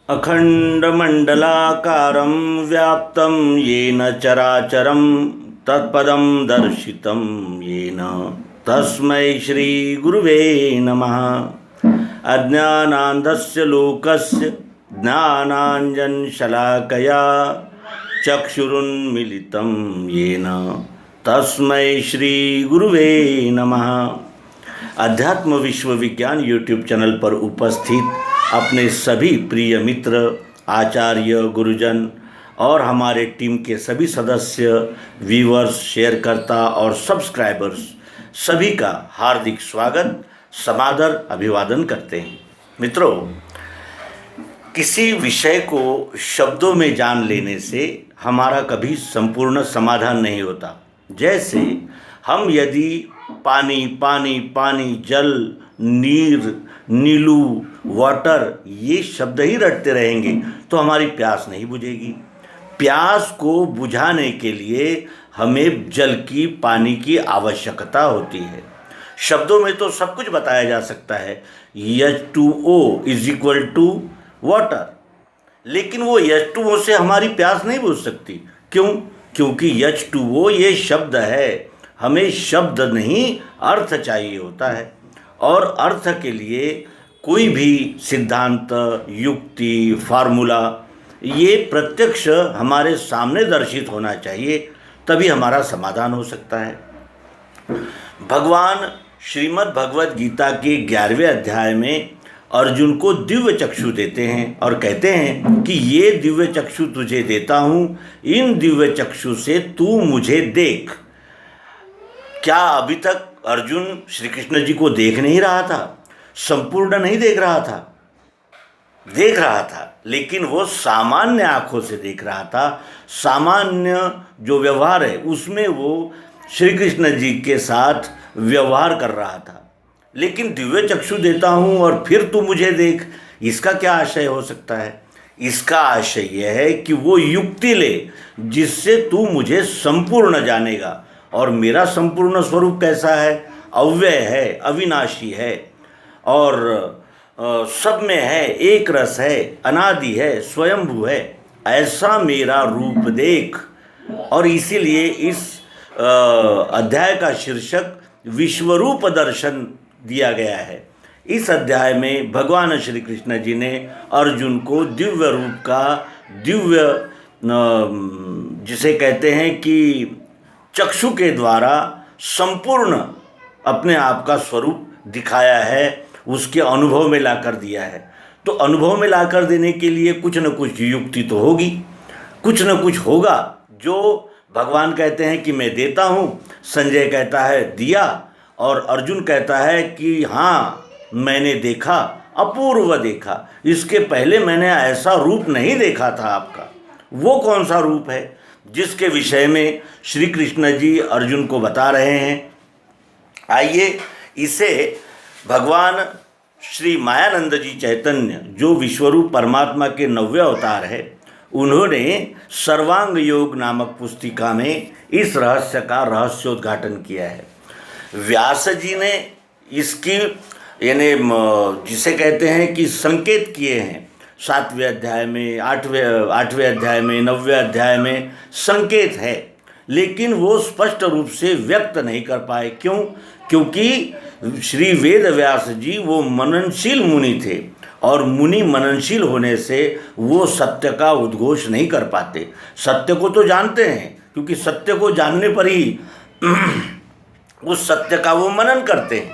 अखण्डमण्डलाकारं व्याप्तं येन चराचरं तत्पदं दर्शितं येन तस्मै श्रीगुरुवे नमः। अज्ञानान्धस्य लोकस्य ज्ञानाञ्जनशलाकया चक्षुरुन्मीलितं येन तस्मै श्रीगुरुवे नमः। अध्यात्म विश्वविज्ञान यूट्यूब चैनल पर उपस्थित अपने सभी प्रिय मित्र, आचार्य, गुरुजन और हमारे टीम के सभी सदस्य, व्यूअर्स, शेयरकर्ता और सब्सक्राइबर्स सभी का हार्दिक स्वागत, समादर अभिवादन करते हैं। मित्रों, किसी विषय को शब्दों में जान लेने से हमारा कभी संपूर्ण समाधान नहीं होता। जैसे हम यदि पानी पानी पानी, जल, नीर, नीलू, वाटर ये शब्द ही रटते रहेंगे तो हमारी प्यास नहीं बुझेगी। प्यास को बुझाने के लिए हमें जल की, पानी की आवश्यकता होती है। शब्दों में तो सब कुछ बताया जा सकता है, H2O = वाटर, लेकिन वो H2O से हमारी प्यास नहीं बुझ सकती। क्यों? क्योंकि H2O ये शब्द है, हमें शब्द नहीं अर्थ चाहिए होता है। और अर्थ के लिए कोई भी सिद्धांत, युक्ति, फार्मूला ये प्रत्यक्ष हमारे सामने दर्शित होना चाहिए, तभी हमारा समाधान हो सकता है। भगवान श्रीमद् भगवद गीता के 11वें अध्याय में अर्जुन को दिव्य चक्षु देते हैं और कहते हैं कि ये दिव्य चक्षु तुझे देता हूँ, इन दिव्य चक्षु से तू मुझे देख। क्या अभी तक अर्जुन श्री कृष्ण जी को देख नहीं रहा था? संपूर्ण नहीं देख रहा था, देख रहा था, लेकिन वो सामान्य आँखों से देख रहा था। सामान्य जो व्यवहार है उसमें वो श्री कृष्ण जी के साथ व्यवहार कर रहा था। लेकिन दिव्य चक्षु देता हूँ और फिर तू मुझे देख, इसका क्या आशय हो सकता है? इसका आशय यह है कि वो युक्ति ले जिससे तू मुझे संपूर्ण जानेगा। और मेरा संपूर्ण स्वरूप कैसा है? अव्यय है, अविनाशी है और सब में है, एक रस है, अनादि है, स्वयंभू है। ऐसा मेरा रूप देख। और इसीलिए इस अध्याय का शीर्षक विश्वरूप दर्शन दिया गया है। इस अध्याय में भगवान श्री कृष्ण जी ने अर्जुन को दिव्य रूप का, दिव्य जिसे कहते हैं कि चक्षु के द्वारा संपूर्ण अपने आप का स्वरूप दिखाया है, उसके अनुभव में लाकर दिया है। तो अनुभव में लाकर देने के लिए कुछ न कुछ युक्ति तो होगी, कुछ न कुछ होगा। जो भगवान कहते हैं कि मैं देता हूँ, संजय कहता है दिया, और अर्जुन कहता है कि हाँ मैंने देखा, अपूर्व देखा, इसके पहले मैंने ऐसा रूप नहीं देखा था आपका। वो कौन सा रूप है जिसके विषय में श्री कृष्ण जी अर्जुन को बता रहे हैं? आइए इसे भगवान श्री मायानंद जी चैतन्य, जो विश्वरूप परमात्मा के 9वें अवतार है, उन्होंने सर्वांग योग नामक पुस्तिका में इस रहस्य का रहस्योद्घाटन किया है। व्यास जी ने इसकी यानी जिसे कहते हैं कि संकेत किए हैं। 7वें अध्याय में, 8वें अध्याय में, 9वें अध्याय में संकेत है, लेकिन वो स्पष्ट रूप से व्यक्त नहीं कर पाए। क्यों? क्योंकि श्री वेद व्यास जी वो मननशील मुनि थे, और मुनि मननशील होने से वो सत्य का उद्घोष नहीं कर पाते। सत्य को तो जानते हैं, क्योंकि सत्य को जानने पर ही उस सत्य का वो मनन करते हैं,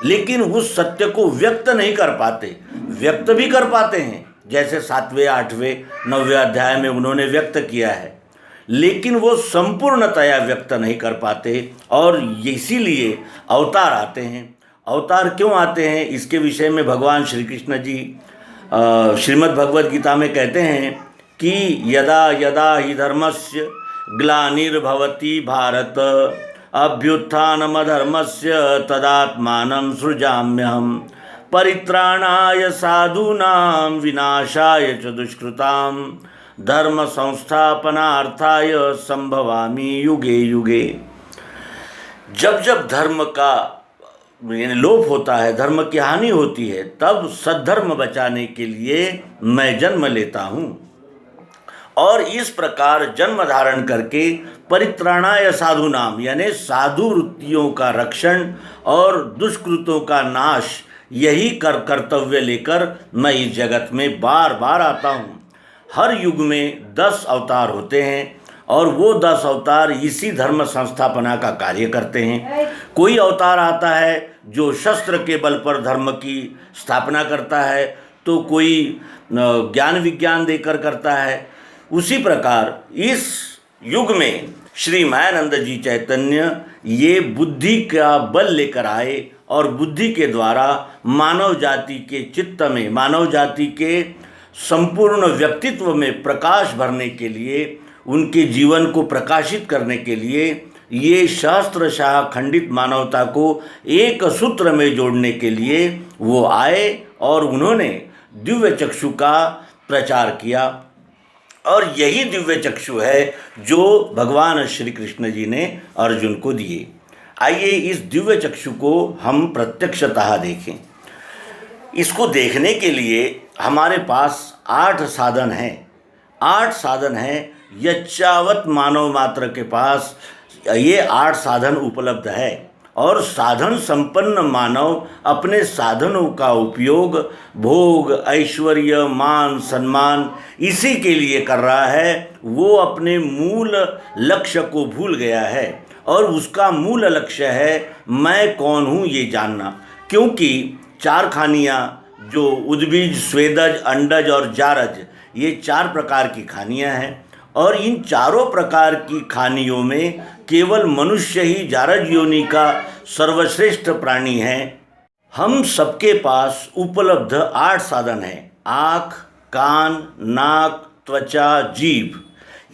लेकिन उस सत्य को व्यक्त नहीं कर पाते। व्यक्त भी कर पाते हैं, जैसे 7वें, 8वें, 9वें अध्याय में उन्होंने व्यक्त किया है, लेकिन वो संपूर्णतया व्यक्त नहीं कर पाते। और इसीलिए अवतार आते हैं। अवतार क्यों आते हैं, इसके विषय में भगवान श्री कृष्ण जी श्रीमद् भगवद गीता में कहते हैं कि यदा यदा हि धर्मस्य ग्लानिर्भवति भारत अभ्युत्थानमधर्मस्य तदात्मानं सृजाम्यहम् परित्राणाय साधूनां विनाशाय च दुष्कृतां धर्म संस्थापनार्थाय संभवामि युगे युगे। जब जब धर्म का यानी लोप होता है, धर्म की हानि होती है, तब सद्धर्म बचाने के लिए मैं जन्म लेता हूँ। और इस प्रकार जन्म धारण करके परित्राणाय साधुनाम यानी साधु वृत्तियों का रक्षण और दुष्कृतों का नाश, यही कर्तव्य लेकर मैं इस जगत में बार बार आता हूँ। हर युग में 10 अवतार होते हैं और वो 10 अवतार इसी धर्म संस्थापना का कार्य करते हैं। कोई अवतार आता है जो शस्त्र के बल पर धर्म की स्थापना करता है, तो कोई ज्ञान विज्ञान देकर करता है। उसी प्रकार इस युग में श्री मायानंद जी चैतन्य ये बुद्धि का बल लेकर आए और बुद्धि के द्वारा मानव जाति के चित्त में, मानव जाति के संपूर्ण व्यक्तित्व में प्रकाश भरने के लिए, उनके जीवन को प्रकाशित करने के लिए, ये सहस्त्रशाह खंडित मानवता को एक सूत्र में जोड़ने के लिए वो आए और उन्होंने दिव्य चक्षु का प्रचार किया। और यही दिव्य चक्षु है जो भगवान श्री कृष्ण जी ने अर्जुन को दिए। आइए इस दिव्य चक्षु को हम प्रत्यक्षतः देखें। इसको देखने के लिए हमारे पास 8 साधन हैं। 8 साधन हैं। यच्चावत मानव मात्र के पास ये 8 साधन उपलब्ध है और साधन संपन्न मानव अपने साधनों का उपयोग भोग, ऐश्वर्य, मान, सम्मान इसी के लिए कर रहा है। वो अपने मूल लक्ष्य को भूल गया है और उसका मूल लक्ष्य है मैं कौन हूँ ये जानना। क्योंकि 4 खानियाँ जो उद्बीज, स्वेदज, अंडज और जारज, ये 4 प्रकार की खानियाँ हैं और इन चारों प्रकार की खानियों में केवल मनुष्य ही जारज योनि का सर्वश्रेष्ठ प्राणी है। हम सबके पास उपलब्ध 8 साधन हैं। आँख, कान, नाक, त्वचा, जीभ,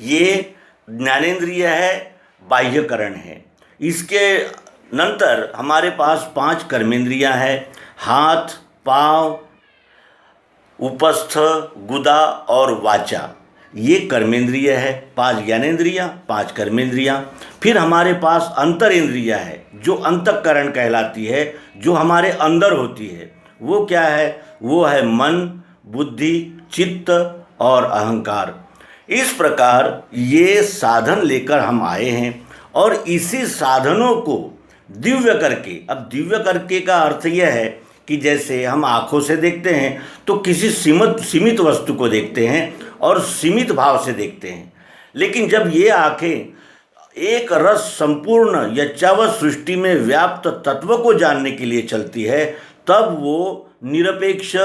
ये ज्ञानेंद्रिय है, बाह्यकरण है। इसके नंतर हमारे पास 5 कर्मेंद्रियां हैं। हाथ, पाँव, उपस्थ, गुदा और वाचा, ये कर्मेंद्रिय है। 5 ज्ञानेंद्रियाँ, 5 कर्मेंद्रियाँ। फिर हमारे पास अंतरेंद्रिया है जो अंतःकरण कहलाती है, जो हमारे अंदर होती है। वो क्या है? वो है मन, बुद्धि, चित्त और अहंकार। इस प्रकार ये साधन लेकर हम आए हैं और इसी साधनों को दिव्य करके, अब दिव्य करके का अर्थ यह है कि जैसे हम आँखों से देखते हैं तो किसी सीमित वस्तु को देखते हैं और सीमित भाव से देखते हैं, लेकिन जब ये आँखें एक रस संपूर्ण यच्चावत सृष्टि में व्याप्त तत्व को जानने के लिए चलती है, तब वो निरपेक्ष,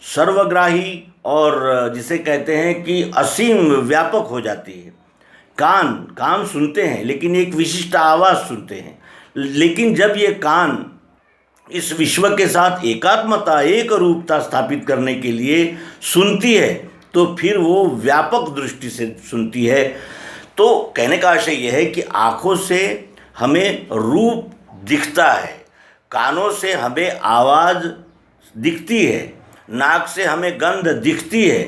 सर्वग्राही और जिसे कहते हैं कि असीम व्यापक हो जाती है। कान सुनते हैं लेकिन एक विशिष्ट आवाज़ सुनते हैं, लेकिन जब ये कान इस विश्व के साथ एकात्मता, एक रूपता स्थापित करने के लिए सुनती है तो फिर वो व्यापक दृष्टि से सुनती है। तो कहने का आशय यह है कि आँखों से हमें रूप दिखता है, कानों से हमें आवाज़ दिखती है, नाक से हमें गंध दिखती है,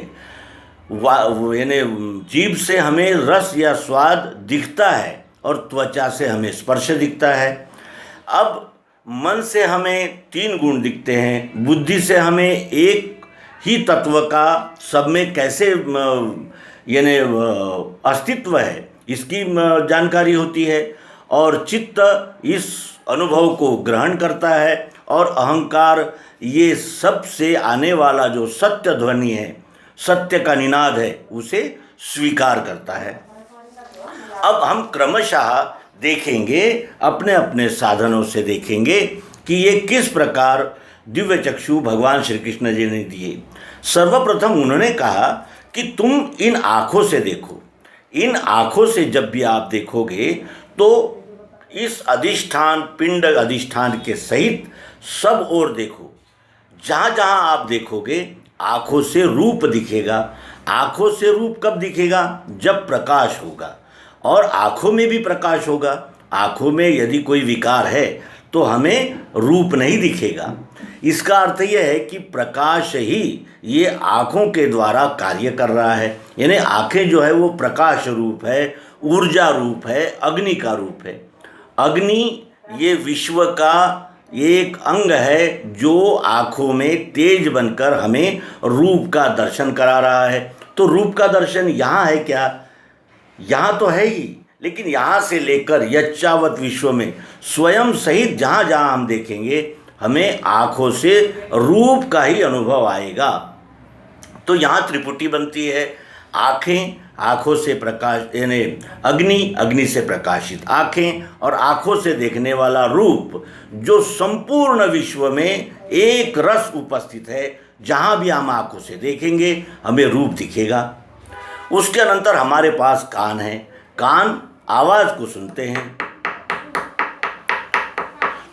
यानी जीभ से हमें रस या स्वाद दिखता है और त्वचा से हमें स्पर्श दिखता है। अब मन से हमें 3 गुण दिखते हैं, बुद्धि से हमें एक ही तत्व का सब में कैसे यानी अस्तित्व है इसकी जानकारी होती है, और चित्त इस अनुभव को ग्रहण करता है, और अहंकार ये सबसे आने वाला जो सत्य ध्वनि है, सत्य का निनाद है, उसे स्वीकार करता है। अब हम क्रमशः देखेंगे, अपने अपने साधनों से देखेंगे कि ये किस प्रकार दिव्य चक्षु भगवान श्री कृष्ण जी ने दिए। सर्वप्रथम उन्होंने कहा कि तुम इन आँखों से देखो। इन आँखों से जब भी आप देखोगे तो इस अधिष्ठान, पिंड अधिष्ठान के सहित सब ओर देखो। जहाँ जहाँ आप देखोगे आँखों से रूप दिखेगा। आँखों से रूप कब दिखेगा? जब प्रकाश होगा, और आँखों में भी प्रकाश होगा। आँखों में यदि कोई विकार है तो हमें रूप नहीं दिखेगा। इसका अर्थ यह है कि प्रकाश ही ये आँखों के द्वारा कार्य कर रहा है। यानी आँखें जो है वो प्रकाश रूप है, ऊर्जा रूप है, अग्नि का रूप है। अग्नि ये विश्व का एक अंग है जो आँखों में तेज बनकर हमें रूप का दर्शन करा रहा है। तो रूप का दर्शन यहाँ है क्या? यहाँ तो है ही, लेकिन यहाँ से लेकर यच्चावत विश्व में स्वयं सहित जहाँ जहाँ हम देखेंगे हमें आँखों से रूप का ही अनुभव आएगा। तो यहाँ त्रिपुटी बनती है। आँखें, आँखों से प्रकाश, यानी अग्नि, अग्नि से प्रकाशित आँखें, और आँखों से देखने वाला रूप, जो संपूर्ण विश्व में एक रस उपस्थित है। जहाँ भी हम आँखों से देखेंगे हमें रूप दिखेगा। उसके अनंतर हमारे पास कान है। कान आवाज़ को सुनते हैं।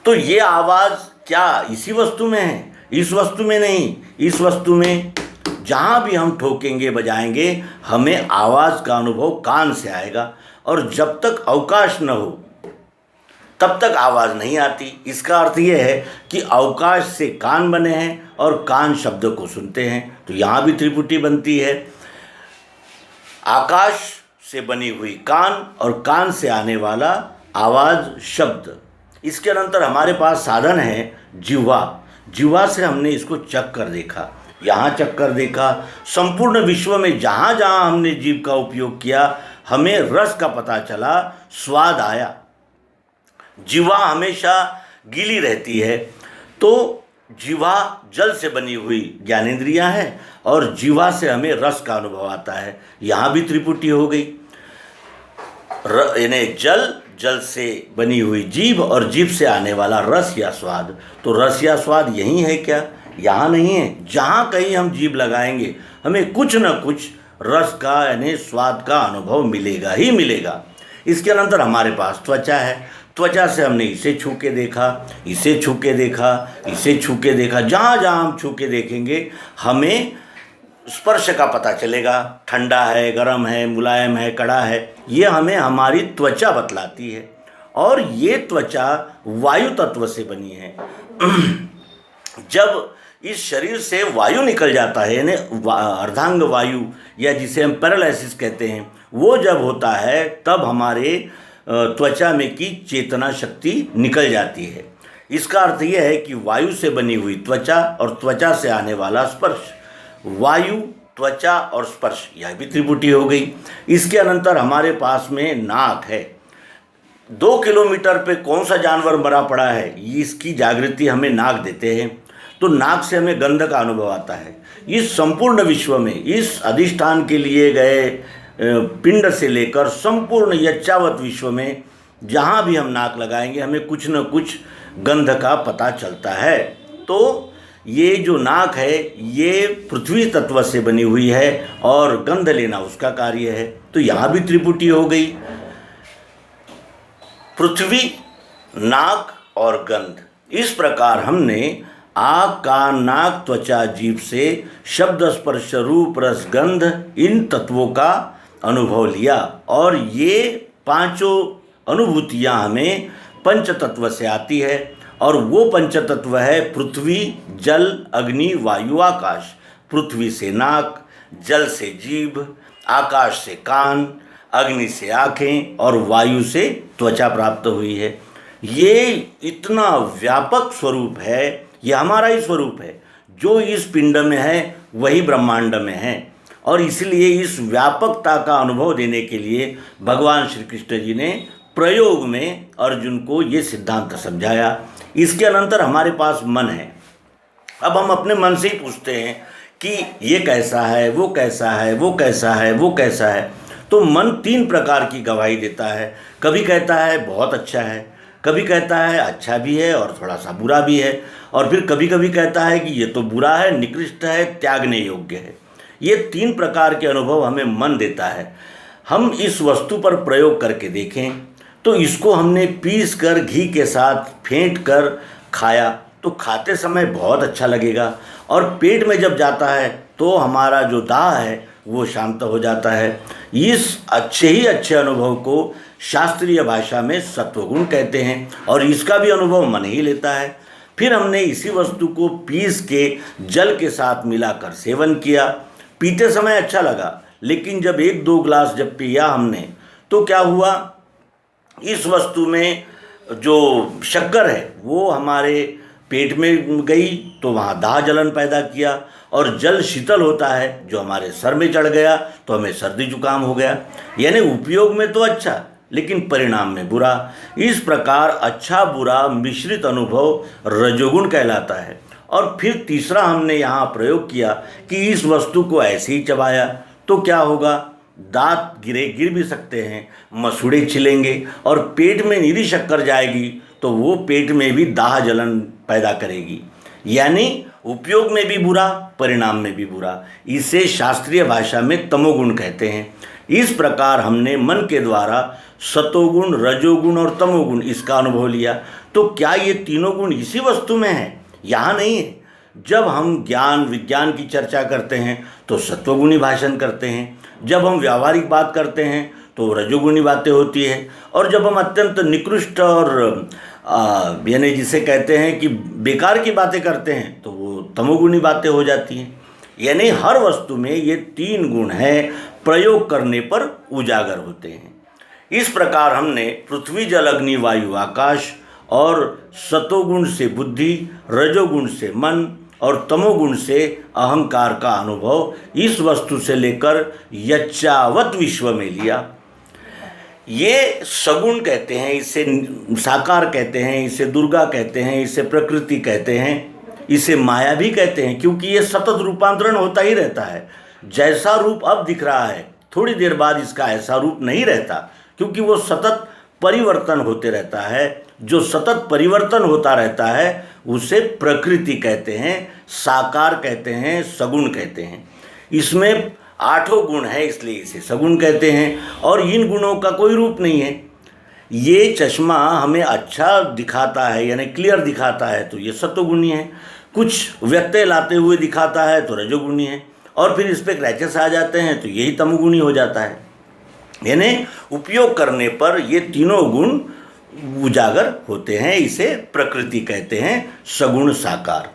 तो ये आवाज़ क्या इसी वस्तु में है? इस वस्तु में नहीं। इस वस्तु में जहाँ भी हम ठोकेंगे बजाएंगे हमें आवाज़ का अनुभव कान से आएगा, और जब तक अवकाश न हो तब तक आवाज़ नहीं आती। इसका अर्थ ये है कि अवकाश से कान बने हैं और कान शब्द को सुनते हैं। तो यहाँ भी त्रिपुटी बनती है। आकाश से बनी हुई कान और कान से आने वाला आवाज़ शब्द। इसके अनंतर हमारे पास साधन है जिह्वा। जिह्वा से हमने इसको चख कर देखा, यहाँ चख कर देखा। संपूर्ण विश्व में जहाँ जहाँ हमने जीभ का उपयोग किया हमें रस का पता चला, स्वाद आया। जिह्वा हमेशा गीली रहती है। तो जिह्वा जल से बनी हुई ज्ञानेंद्रियाँ है और जिह्वा से हमें रस का अनुभव आता है। यहाँ भी त्रिपुटी हो गई। यानी जल, जल से बनी हुई जीभ और जीभ से आने वाला रस या स्वाद। तो रस या स्वाद यही है क्या? यहाँ नहीं है। जहाँ कहीं हम जीभ लगाएंगे हमें कुछ न कुछ रस का यानी स्वाद का अनुभव मिलेगा ही मिलेगा। इसके अनंतर हमारे पास त्वचा है। त्वचा से हमने इसे छू के देखा, इसे छू के देखा, इसे छू के देखा। जहाँ जहाँ हम छू के देखेंगे हमें स्पर्श का पता चलेगा। ठंडा है, गर्म है, मुलायम है, कड़ा है, ये हमें हमारी त्वचा बतलाती है। और ये त्वचा वायु तत्व से बनी है। जब इस शरीर से वायु निकल जाता है, यानी अर्धांग वायु या जिसे हम पैरालिसिस कहते हैं, वो जब होता है तब हमारे त्वचा में की चेतना शक्ति निकल जाती है। इसका अर्थ यह है कि वायु से बनी हुई त्वचा और त्वचा से आने वाला स्पर्श। वायु, त्वचा और स्पर्श, यह भी त्रिपुटी हो गई। इसके अनंतर हमारे पास में नाक है। 2 किलोमीटर पे कौन सा जानवर मरा पड़ा है, इसकी जागृति हमें नाक देते हैं। तो नाक से हमें गंध का अनुभव आता है। इस संपूर्ण विश्व में इस अधिष्ठान के लिए गए पिंड से लेकर संपूर्ण यच्चावत विश्व में जहाँ भी हम नाक लगाएंगे हमें कुछ न कुछ गंध का पता चलता है। तो ये जो नाक है ये पृथ्वी तत्व से बनी हुई है और गंध लेना उसका कार्य है। तो यहाँ भी त्रिपुटी हो गई। पृथ्वी, नाक और गंध, इस प्रकार हमने आँख, कान, नाक, त्वचा, जीभ से शब्द, स्पर्श, रूप, रस, गंध, इन तत्वों का अनुभव लिया। और ये पांचों अनुभूतियाँ हमें पंच तत्व से आती है। और वो पंच तत्व है पृथ्वी, जल, अग्नि, वायु, आकाश। पृथ्वी से नाक, जल से जीभ, आकाश से कान, अग्नि से आँखें और वायु से त्वचा प्राप्त हुई है। ये इतना व्यापक स्वरूप है, ये हमारा ही स्वरूप है। जो इस पिंड में है वही ब्रह्मांड में है। और इसलिए इस व्यापकता का अनुभव देने के लिए भगवान श्री कृष्ण जी ने प्रयोग में अर्जुन को ये सिद्धांत समझाया। इसके अनंतर हमारे पास मन है। अब हम अपने मन से ही पूछते हैं कि ये कैसा है, वो कैसा है, वो कैसा है, वो कैसा है। तो मन 3 प्रकार की गवाही देता है। कभी कहता है बहुत अच्छा है, कभी कहता है अच्छा भी है और थोड़ा सा बुरा भी है, और फिर कभी कभी कहता है कि ये तो बुरा है, निकृष्ट है, त्यागने योग्य है। ये 3 प्रकार के अनुभव हमें मन देता है। हम इस वस्तु पर प्रयोग करके देखें तो इसको हमने पीस कर घी के साथ फेंट कर खाया तो खाते समय बहुत अच्छा लगेगा, और पेट में जब जाता है तो हमारा जो दाह है वो शांत हो जाता है। इस अच्छे ही अच्छे अनुभव को शास्त्रीय भाषा में सत्वगुण कहते हैं, और इसका भी अनुभव मन ही लेता है। फिर हमने इसी वस्तु को पीस के जल के साथ मिलाकर सेवन किया। पीते समय अच्छा लगा, लेकिन जब 1-2 ग्लास जब पिया हमने तो क्या हुआ, इस वस्तु में जो शक्कर है वो हमारे पेट में गई तो वहाँ दाह जलन पैदा किया, और जल शीतल होता है जो हमारे सर में चढ़ गया तो हमें सर्दी जुकाम हो गया। यानी उपयोग में तो अच्छा लेकिन परिणाम में बुरा। इस प्रकार अच्छा बुरा मिश्रित अनुभव रजोगुण कहलाता है। और फिर तीसरा हमने यहाँ प्रयोग किया कि इस वस्तु को ऐसे ही चबाया तो क्या होगा, दांत गिर भी सकते हैं, मसूड़े छिलेंगे, और पेट में नीली शक्कर जाएगी तो वो पेट में भी दाह जलन पैदा करेगी। यानी उपयोग में भी बुरा, परिणाम में भी बुरा। इसे शास्त्रीय भाषा में तमोगुण कहते हैं। इस प्रकार हमने मन के द्वारा सतोगुण, रजोगुण और तमोगुण इसका अनुभव लिया। तो क्या ये तीनों गुण इसी वस्तु में हैं? यहाँ नहीं है। जब हम ज्ञान विज्ञान की चर्चा करते हैं तो सत्वगुणी भाषण करते हैं, जब हम व्यावहारिक बात करते हैं तो रजोगुणी बातें होती है, और जब हम अत्यंत निकृष्ट और यानी जिसे कहते हैं कि बेकार की बातें करते हैं तो वो तमोगुणी बातें हो जाती हैं। यानी हर वस्तु में ये तीन गुण हैं, प्रयोग करने पर उजागर होते हैं। इस प्रकार हमने पृथ्वी जल अग्नि वायु आकाश और सतोगुण से बुद्धि, रजोगुण से मन और तमोगुण से अहंकार का अनुभव इस वस्तु से लेकर यच्चावत विश्व में लिया। ये सगुण कहते हैं, इसे साकार कहते हैं, इसे दुर्गा कहते हैं, इसे प्रकृति कहते हैं, इसे माया भी कहते हैं, क्योंकि ये सतत रूपांतरण होता ही रहता है। जैसा रूप अब दिख रहा है थोड़ी देर बाद इसका ऐसा रूप नहीं रहता, क्योंकि वो सतत परिवर्तन होते रहता है। जो सतत परिवर्तन होता रहता है उसे प्रकृति कहते हैं, साकार कहते हैं, सगुण कहते हैं। इसमें 8 गुण है इसलिए इसे सगुण कहते हैं, और इन गुणों का कोई रूप नहीं है। ये चश्मा हमें अच्छा दिखाता है यानी क्लियर दिखाता है तो ये सत्वगुणी है, कुछ व्यत्यय लाते हुए दिखाता है तो रजोगुणी है, और फिर इस पर क्रैचेस आ जाते हैं तो यही तमोगुणी हो जाता है। यानी उपयोग करने पर ये तीनों गुण उजागर होते हैं। इसे प्रकृति कहते हैं, सगुण साकार।